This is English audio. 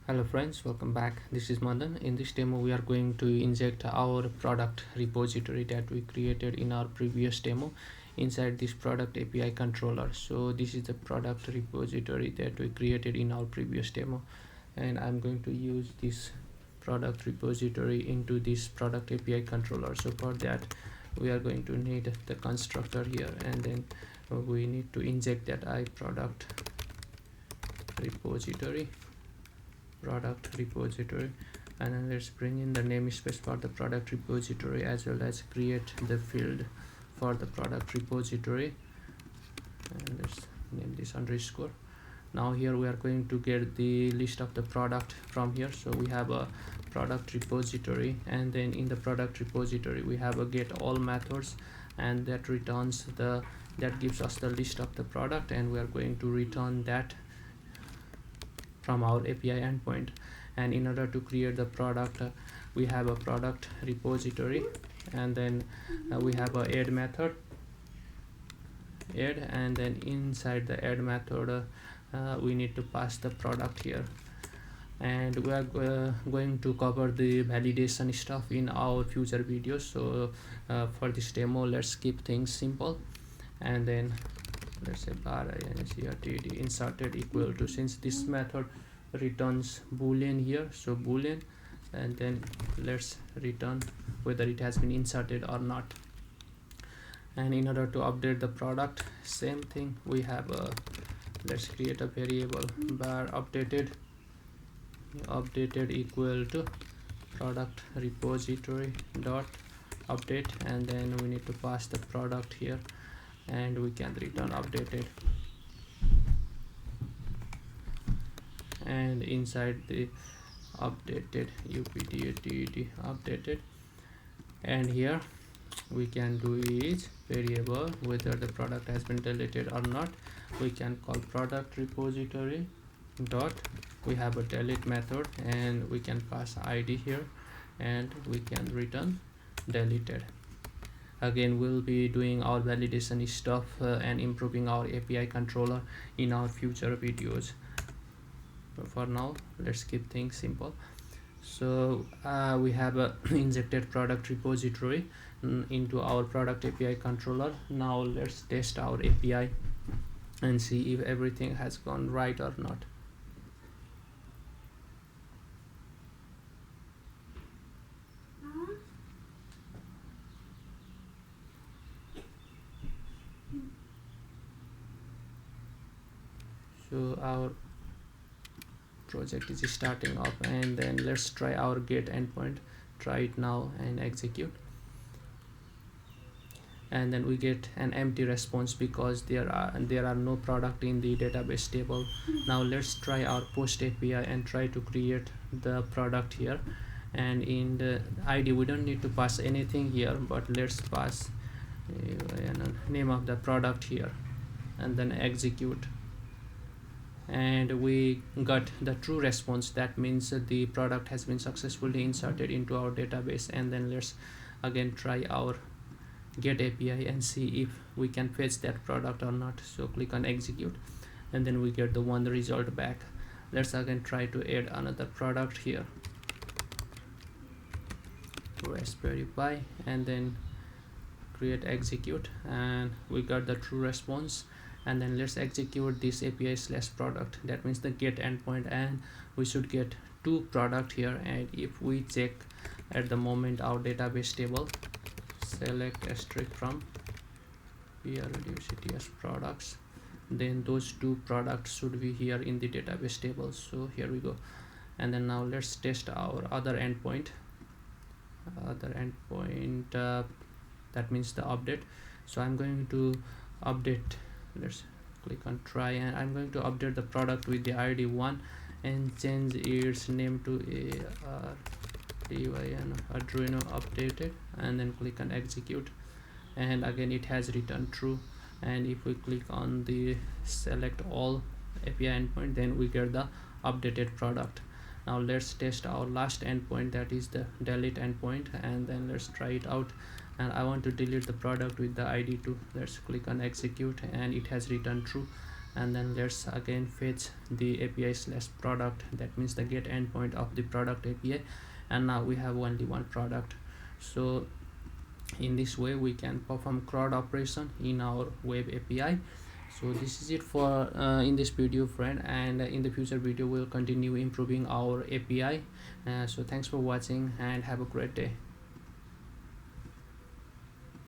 Hello friends, welcome back. This is Madan. In this demo we are going to inject our product repository that we created in our previous demo inside this product API controller. So this is the product repository that we created in our previous demo, and I'm going to use this product repository into this product API controller. So for that we are going to need the constructor here, and then we need to inject that product repository, and then let's bring in the namespace for the product repository, as well as create the field for the product repository, and let's name this underscore. Now here we are going to get the list of the product from here. So we have a product repository, and then in the product repository we have a get all methods, and that returns that gives us the list of the product, and we are going to return that from our API endpoint. And in order to create the product, we have a product repository, and then we have a add method, and then inside the add method we need to pass the product here. And we are going to cover the validation stuff in our future videos, so for this demo let's keep things simple. And then let's say bar inserted equal to, since this method returns boolean here, so boolean, and then let's return whether it has been inserted or not. And in order to update the product, same thing, we have a, let's create a variable bar updated equal to product repository dot update, and then we need to pass the product here, and we can return updated. And inside the updated updated, and here we can do is variable whether the product has been deleted or not. We can call product repository dot, we have a delete method, and we can pass ID here, and we can return deleted. Again, we'll be doing our validation stuff and improving our API controller in our future videos. But for now let's keep things simple. So we have a injected product repository into our product API controller. Now let's test our API and see if everything has gone right or not. So our project is starting up, and then let's try our get endpoint. Try it now and execute, and then we get an empty response because there are no product in the database table. Now let's try our post API and try to create the product here. And in the ID we don't need to pass anything here, but let's pass name of the product here, and then execute. And we got the true response. That means the product has been successfully inserted into our database. And then let's again try our get API and see if we can fetch that product or not. So click on execute, and then we get the one result back. Let's again try to add another product here, Raspberry Pi, and then create execute, and we got the true response. And then let's execute this API slash product, that means the get endpoint, and we should get two product here. And if we check at the moment our database table, select asterisk from PRDCTS products, then those two products should be here in the database table. So here we go. And then now let's test our other endpoint, that means the update. So I'm going to update, let's click on try, and I'm going to update the product with the ID 1 and change its name to Arduino updated, and then click on execute, and again it has returned true. And if we click on the select all API endpoint, then we get the updated product. Now let's test our last endpoint, that is the delete endpoint, and then let's try it out. And I want to delete the product with the ID 2. Let's click on execute, and it has returned true. and then let's again fetch the API slash product, that means the get endpoint of the product API, and now we have only one product. So in this way we can perform CRUD operation in our web API. So this is it for in this video, friend, and in the future video we'll continue improving our API. So thanks for watching and have a great day.